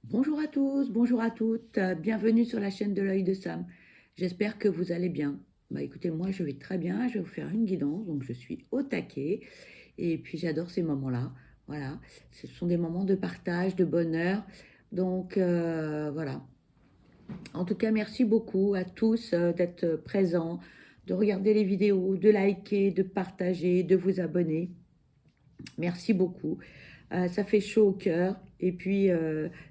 Bonjour à tous, bonjour à toutes, bienvenue sur la chaîne de l'œil de Sam. J'espère que vous allez bien. Bah écoutez, moi je vais très bien, je vais vous faire une guidance, donc je suis au taquet et puis j'adore ces moments-là. Voilà, ce sont des moments de partage, de bonheur. Donc voilà. En tout cas, merci beaucoup à tous d'être présents, de regarder les vidéos, de liker, de partager, de vous abonner. Merci beaucoup. Ça fait chaud au cœur. Et puis,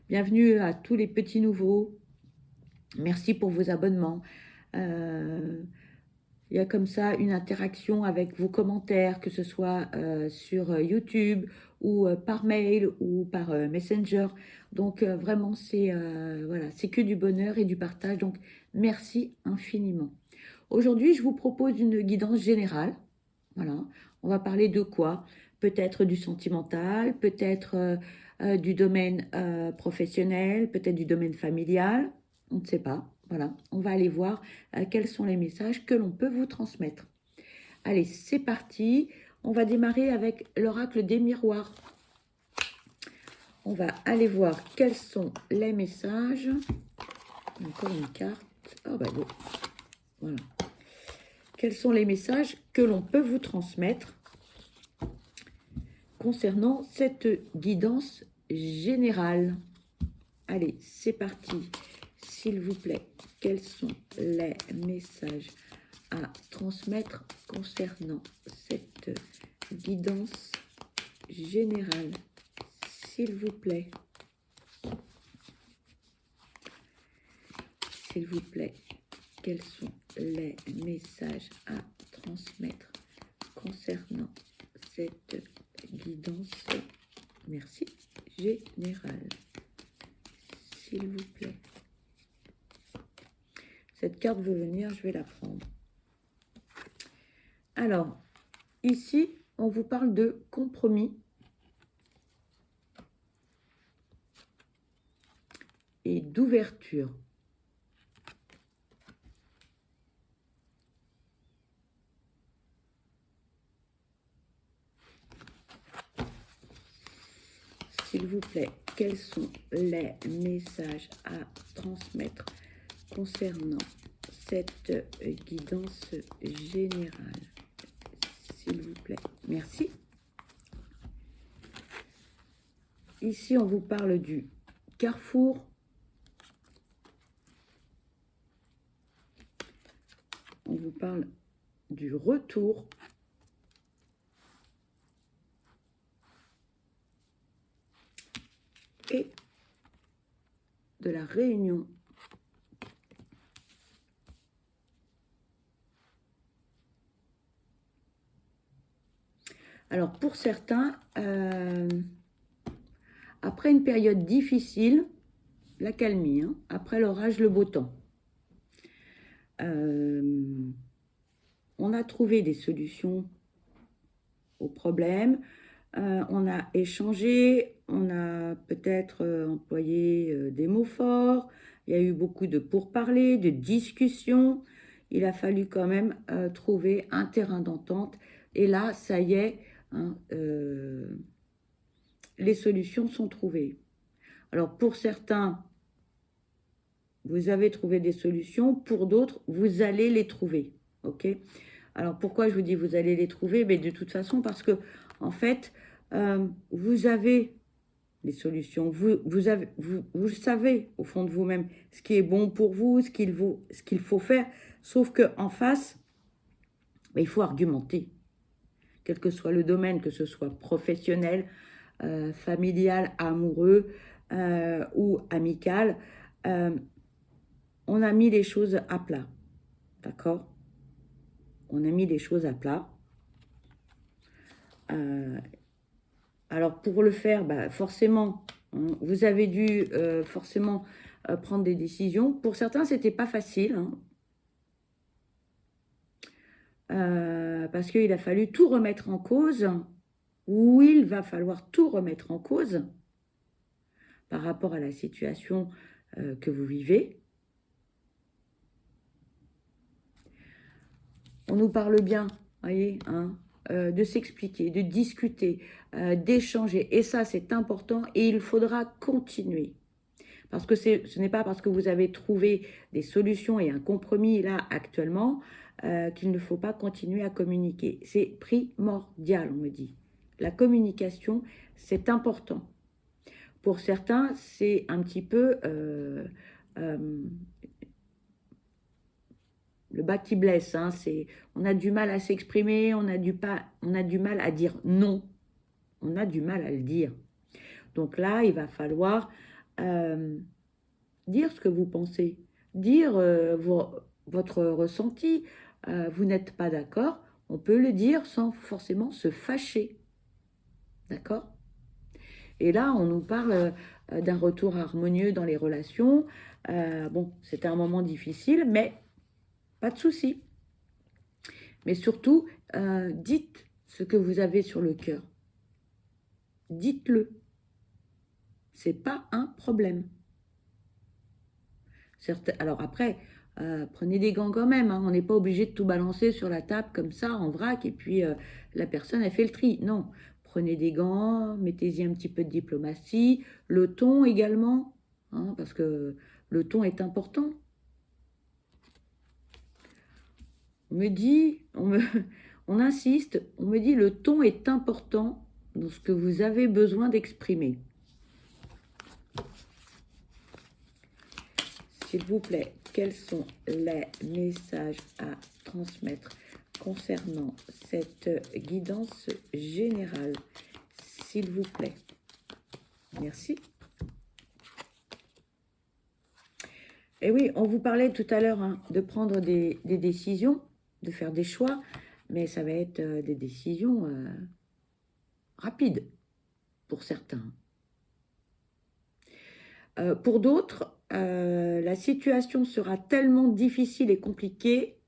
bienvenue à tous les petits nouveaux. Merci pour vos abonnements. Euh, il y a comme ça une interaction avec vos commentaires, que ce soit sur YouTube ou par mail ou par Messenger. Donc, vraiment, c'est voilà, c'est que du bonheur et du partage. Donc, merci infiniment. Aujourd'hui, je vous propose une guidance générale. Voilà. On va parler de quoi? Peut-être du sentimental, peut-être du domaine professionnel, peut-être du domaine familial. On ne sait pas. Voilà. On va aller voir quels sont les messages que l'on peut vous transmettre. Allez, c'est parti. On va démarrer avec l'oracle des miroirs. On va aller voir quels sont les messages. Encore une carte. Oh bah bon. Voilà. Quels sont les messages que l'on peut vous transmettre concernant cette guidance générale? Allez, c'est parti. S'il vous plaît, quels sont les messages à transmettre concernant cette guidance générale? S'il vous plaît. S'il vous plaît, quels sont les messages à transmettre concernant cette guidance, merci, générale, s'il vous plaît. Cette carte veut venir, je vais la prendre. Alors, ici, on vous parle de compromis et d'ouverture. S'il vous plaît, quels sont les messages à transmettre concernant cette guidance générale? S'il vous plaît, merci. Ici, on vous parle du carrefour. On vous parle du retour. Et de la réunion. Alors, pour certains, après une période difficile, la calmie, hein, après l'orage, le beau temps. On a trouvé des solutions aux problèmes, on a échangé, on a peut-être employé des mots forts, il y a eu beaucoup de pourparlers, de discussions, il a fallu quand même trouver un terrain d'entente, et là, ça y est, hein, les solutions sont trouvées. Alors pour certains, vous avez trouvé des solutions, pour d'autres, vous allez les trouver, ok? Alors pourquoi je vous dis vous allez les trouver? Mais de toute façon, parce que en fait, vous avez les solutions, vous savez au fond de vous-même ce qui est bon pour vous, ce qu'il faut faire, sauf qu'en face, il faut argumenter, quel que soit le domaine, que ce soit professionnel, familial, amoureux ou amical, on a mis les choses à plat, d'accord? On a mis les choses à plat. Alors pour le faire, bah, forcément, hein, vous avez dû forcément prendre des décisions. Pour certains, c'était pas facile, hein, parce qu'il a fallu tout remettre en cause, ou il va falloir tout remettre en cause par rapport à la situation que vous vivez. On nous parle bien, voyez, hein, de s'expliquer, de discuter, d'échanger. Et ça, c'est important et il faudra continuer. Parce que ce n'est pas parce que vous avez trouvé des solutions et un compromis là actuellement qu'il ne faut pas continuer à communiquer. C'est primordial, on me dit. La communication, c'est important. Pour certains, c'est un petit peu le bas qui blesse. Hein, on a du mal à s'exprimer, on a du mal à dire non. On a du mal à le dire. Donc là, il va falloir dire ce que vous pensez, dire votre ressenti. Vous n'êtes pas d'accord, on peut le dire sans forcément se fâcher. D'accord? Et là, on nous parle d'un retour harmonieux dans les relations. Bon, c'était un moment difficile, mais pas de souci. Mais surtout, dites ce que vous avez sur le cœur. Dites-le. C'est pas un problème. Alors après, prenez des gants quand même. Hein. On n'est pas obligé de tout balancer sur la table comme ça, en vrac, et puis la personne, elle fait le tri. Non, prenez des gants, mettez-y un petit peu de diplomatie, le ton également, hein, parce que le ton est important. On me dit, on insiste, on me dit le ton est important dans ce que vous avez besoin d'exprimer. S'il vous plaît, quels sont les messages à transmettre concernant cette guidance générale, s'il vous plaît? Merci. Et oui, on vous parlait tout à l'heure hein, de prendre des décisions, de faire des choix, mais ça va être des décisions rapides pour certains. Pour d'autres, la situation sera tellement difficile et compliquée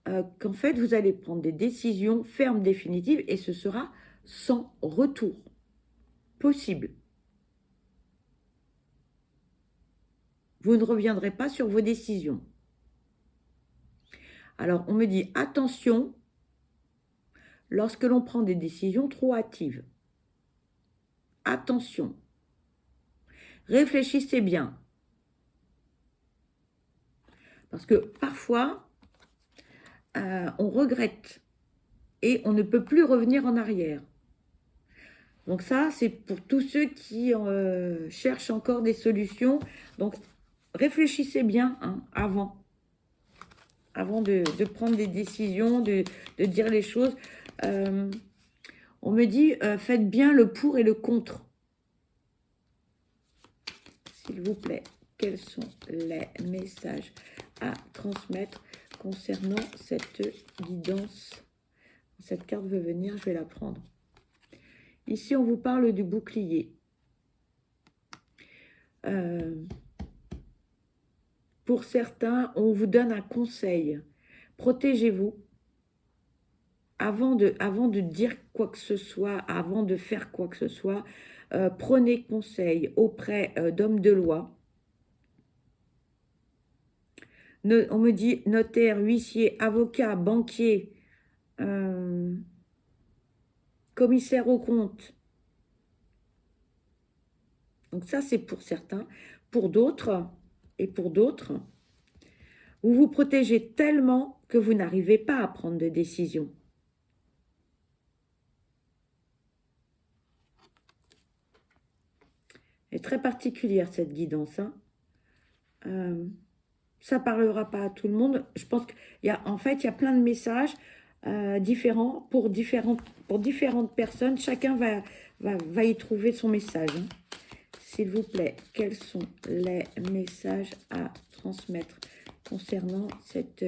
qu'en fait, vous allez prendre des décisions fermes, définitives, et ce sera sans retour possible. Vous ne reviendrez pas sur vos décisions. Alors, on me dit, attention, lorsque l'on prend des décisions trop hâtives. Attention. Réfléchissez bien. Parce que parfois, on regrette et on ne peut plus revenir en arrière. Donc ça, c'est pour tous ceux qui cherchent encore des solutions. Donc, réfléchissez bien hein, avant de prendre des décisions, de dire les choses. On me dit, faites bien le pour et le contre. S'il vous plaît, quels sont les messages à transmettre concernant cette guidance? Cette carte veut venir, je vais la prendre. Ici, on vous parle du bouclier. Pour certains, on vous donne un conseil. Protégez-vous. Avant de dire quoi que ce soit, avant de faire quoi que ce soit, prenez conseil auprès d'hommes de loi. On me dit notaire, huissier, avocat, banquier, commissaire aux comptes. Donc ça, c'est pour certains. Pour d'autres, vous vous protégez tellement que vous n'arrivez pas à prendre de décision. Elle est très particulière, cette guidance. Hein. Ça ne parlera pas à tout le monde. Je pense qu'il y a, en fait, il y a plein de messages différents pour différentes personnes. Chacun va y trouver son message. Hein. S'il vous plaît, quels sont les messages à transmettre concernant cette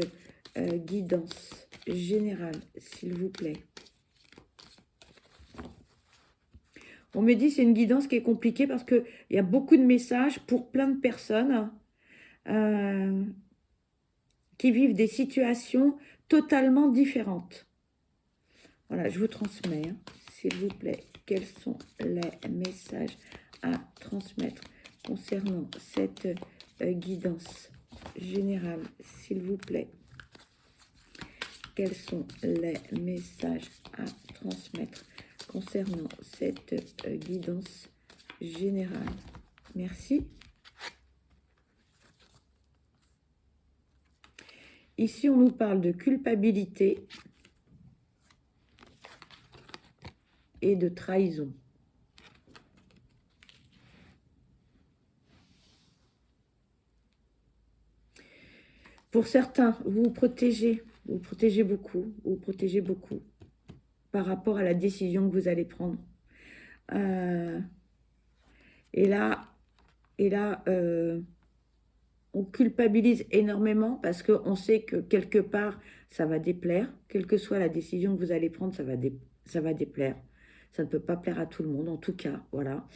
guidance générale, s'il vous plaît? On me dit que c'est une guidance qui est compliquée parce qu'il y a beaucoup de messages pour plein de personnes qui vivent des situations totalement différentes. Voilà, je vous transmets, hein, s'il vous plaît, quels sont les messages à transmettre concernant cette guidance générale, s'il vous plaît. Quels sont les messages à transmettre concernant cette guidance générale? Merci. Ici, on nous parle de culpabilité et de trahison. Pour certains, vous vous protégez beaucoup, vous vous protégez beaucoup par rapport à la décision que vous allez prendre. Et là, on culpabilise énormément parce qu'on sait que quelque part, ça va déplaire. Quelle que soit la décision que vous allez prendre, ça va déplaire. Ça ne peut pas plaire à tout le monde, en tout cas, voilà.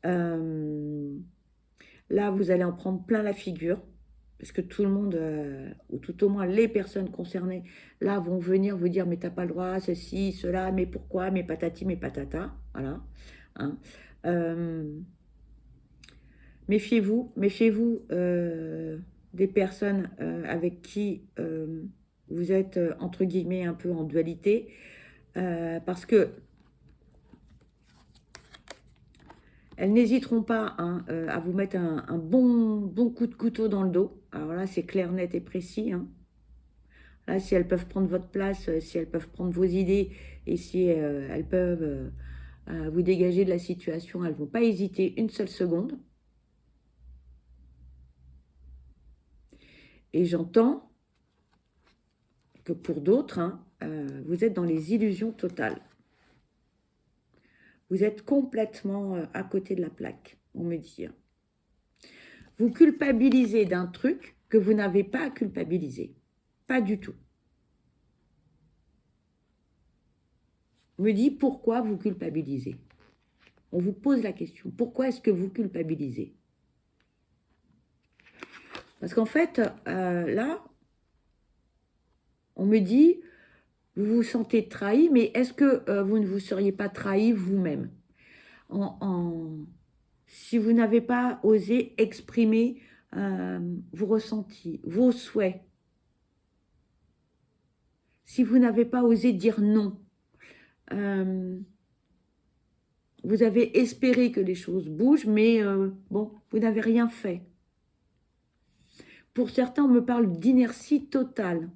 Là, vous allez en prendre plein la figure. Parce que tout le monde, ou tout au moins les personnes concernées, là, vont venir vous dire, mais t'as pas le droit, ceci, cela, mais pourquoi, mais patati, mais patata. Voilà. Hein. Méfiez-vous des personnes avec qui vous êtes, entre guillemets, un peu en dualité. Parce que elles n'hésiteront pas à vous mettre un bon coup de couteau dans le dos. Alors là, c'est clair, net et précis. Hein. Là, si elles peuvent prendre votre place, si elles peuvent prendre vos idées et si elles peuvent vous dégager de la situation, elles ne vont pas hésiter une seule seconde. Et j'entends que pour d'autres, vous êtes dans les illusions totales. Vous êtes complètement à côté de la plaque, on me dit. Vous culpabilisez d'un truc que vous n'avez pas à culpabiliser. Pas du tout. On me dit pourquoi vous culpabilisez. On vous pose la question. Pourquoi est-ce que vous culpabilisez? Parce qu'en fait, là, on me dit, vous vous sentez trahi, mais est-ce que vous ne vous seriez pas trahi vous-même si vous n'avez pas osé exprimer vos ressentis, vos souhaits, si vous n'avez pas osé dire non, vous avez espéré que les choses bougent, mais bon, vous n'avez rien fait. Pour certains, on me parle d'inertie totale.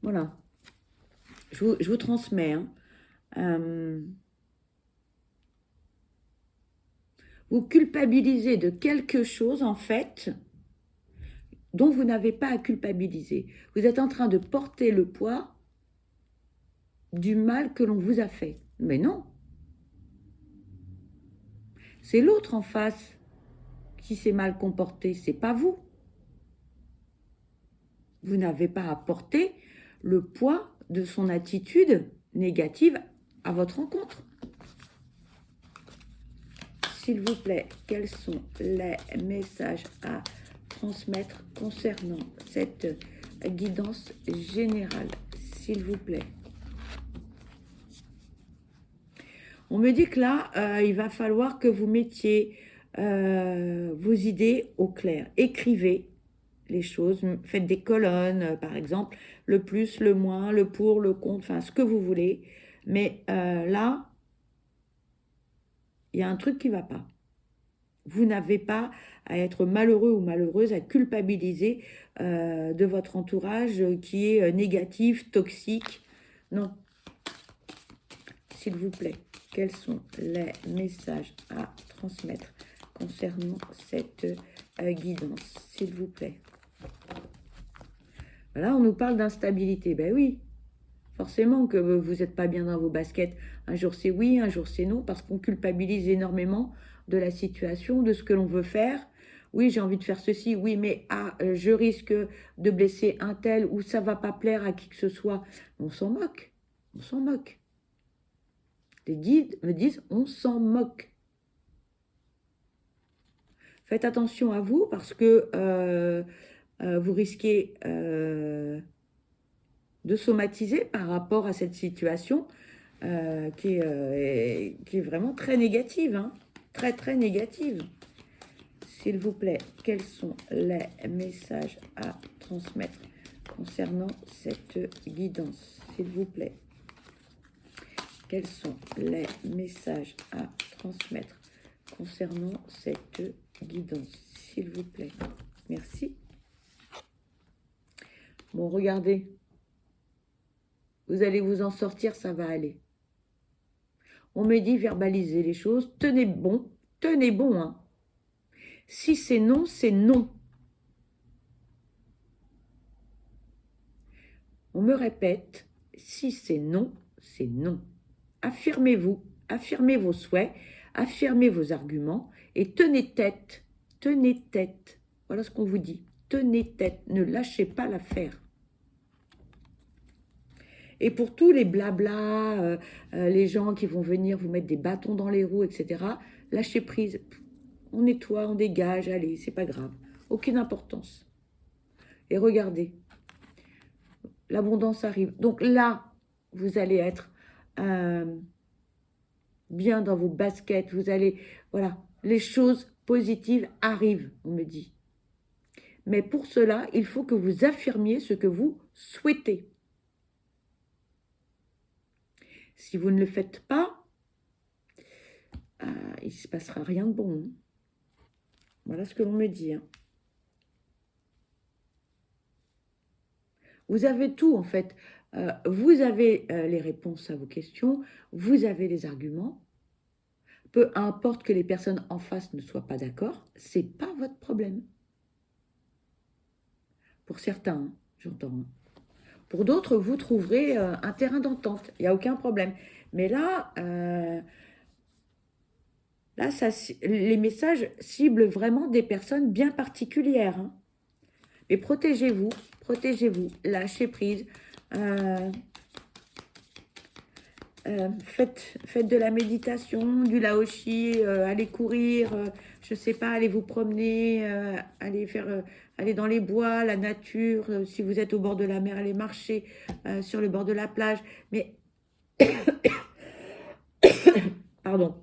Voilà. Je vous transmets. Vous culpabilisez de quelque chose, en fait, dont vous n'avez pas à culpabiliser. Vous êtes en train de porter le poids du mal que l'on vous a fait. Mais non. C'est l'autre en face qui s'est mal comporté, c'est pas vous. Vous n'avez pas à porter le poids de son attitude négative à votre rencontre. S'il vous plaît, quels sont les messages à transmettre concernant cette guidance générale, s'il vous plaît? On me dit que là, il va falloir que vous mettiez vos idées au clair. Écrivez les choses, faites des colonnes, par exemple, le plus, le moins, le pour, le contre, enfin, ce que vous voulez. Mais là, il y a un truc qui ne va pas. Vous n'avez pas à être malheureux ou malheureuse, à culpabiliser de votre entourage qui est négatif, toxique. Non. S'il vous plaît, quels sont les messages à transmettre concernant cette guidance, s'il vous plaît? Voilà, on nous parle d'instabilité. Ben oui, forcément que vous n'êtes pas bien dans vos baskets. Un jour c'est oui, un jour c'est non, parce qu'on culpabilise énormément de la situation, de ce que l'on veut faire. Oui, j'ai envie de faire ceci, oui, mais je risque de blesser un tel ou ça ne va pas plaire à qui que ce soit. On s'en moque, on s'en moque. Les guides me disent, on s'en moque. Faites attention à vous parce que vous risquez de somatiser par rapport à cette situation qui est vraiment très négative, hein, très très négative. S'il vous plaît, quels sont les messages à transmettre concernant cette guidance, s'il vous plaît? Quels sont les messages à transmettre concernant cette guidance, s'il vous plaît. Merci. Bon, regardez. Vous allez vous en sortir, ça va aller. On me dit verbaliser les choses. Tenez bon, hein. Si c'est non, c'est non. On me répète, si c'est non, c'est non. Affirmez-vous, affirmez vos souhaits, affirmez vos arguments et tenez tête, tenez tête. Voilà ce qu'on vous dit. Tenez tête, ne lâchez pas l'affaire. Et pour tous les blabla, les gens qui vont venir vous mettre des bâtons dans les roues, etc., lâchez prise. On nettoie, on dégage, allez, c'est pas grave. Aucune importance. Et regardez, l'abondance arrive. Donc là, vous allez être bien dans vos baskets. Vous allez, voilà, les choses positives arrivent, on me dit. Mais pour cela, il faut que vous affirmiez ce que vous souhaitez. Si vous ne le faites pas, il ne se passera rien de bon. Hein. Voilà ce que l'on me dit. Hein. Vous avez tout, en fait. Vous avez les réponses à vos questions. Vous avez les arguments. Peu importe que les personnes en face ne soient pas d'accord, ce n'est pas votre problème. Pour certains, hein, j'entends. Hein. Pour d'autres, vous trouverez un terrain d'entente. Il n'y a aucun problème. Mais là, les messages ciblent vraiment des personnes bien particulières. Hein. Mais protégez-vous, lâchez prise. Faites de la méditation, du laoshi, allez courir, je ne sais pas, allez vous promener, allez dans les bois, la nature. Si vous êtes au bord de la mer, allez marcher sur le bord de la plage. Mais, pardon,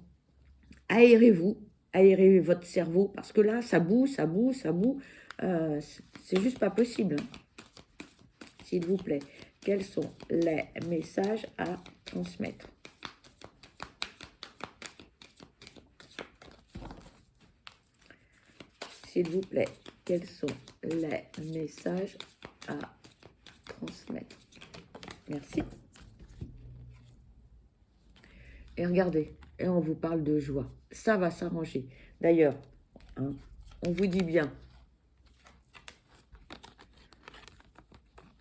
aérez-vous, aérez votre cerveau, parce que là, ça boue. C'est juste pas possible. S'il vous plaît, quels sont les messages à transmettre? S'il vous plaît, quels sont les messages à transmettre? Merci. Et regardez, et on vous parle de joie. Ça va s'arranger. D'ailleurs, hein, on vous dit bien.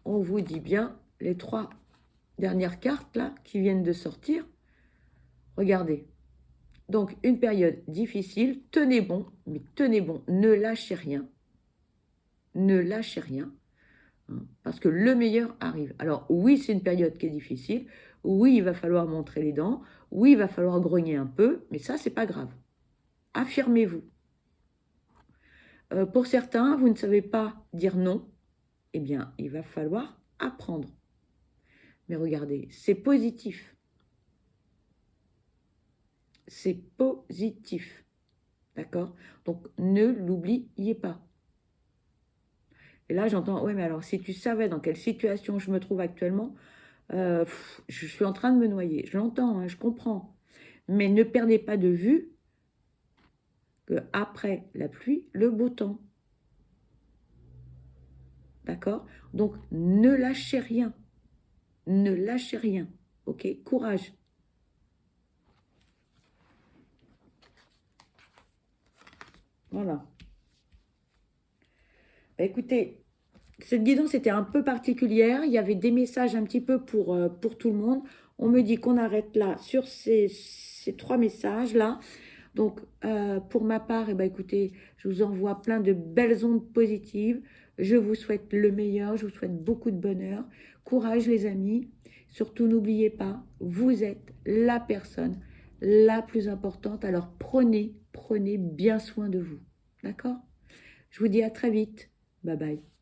On vous dit bien, les 3 dernières cartes là qui viennent de sortir. Regardez. Donc, une période difficile. Tenez bon, mais tenez bon. Ne lâchez rien. Ne lâchez rien. Hein, parce que le meilleur arrive. Alors, oui, c'est une période qui est difficile. Oui, il va falloir montrer les dents. Oui, il va falloir grogner un peu. Mais ça, c'est pas grave. Affirmez-vous. Pour certains, vous ne savez pas dire non. Eh bien, il va falloir apprendre. Mais regardez, c'est positif. C'est positif. D'accord? Donc, ne l'oubliez pas. Et là, j'entends, oui, mais alors, si tu savais dans quelle situation je me trouve actuellement, je suis en train de me noyer. Je l'entends, hein, je comprends. Mais ne perdez pas de vue qu'après la pluie, le beau temps. D'accord? Donc, ne lâchez rien. Ne lâchez rien. Ok? Courage. Voilà. Bah, écoutez, cette guidance était un peu particulière. Il y avait des messages un petit peu pour tout le monde. On me dit qu'on arrête là sur ces 3 messages-là. Donc, pour ma part, eh ben, écoutez, je vous envoie plein de belles ondes positives. Je vous souhaite le meilleur. Je vous souhaite beaucoup de bonheur. Courage, les amis. Surtout, n'oubliez pas, vous êtes la personne la plus importante. Alors, prenez bien soin de vous. D'accord? Je vous dis à très vite. Bye bye.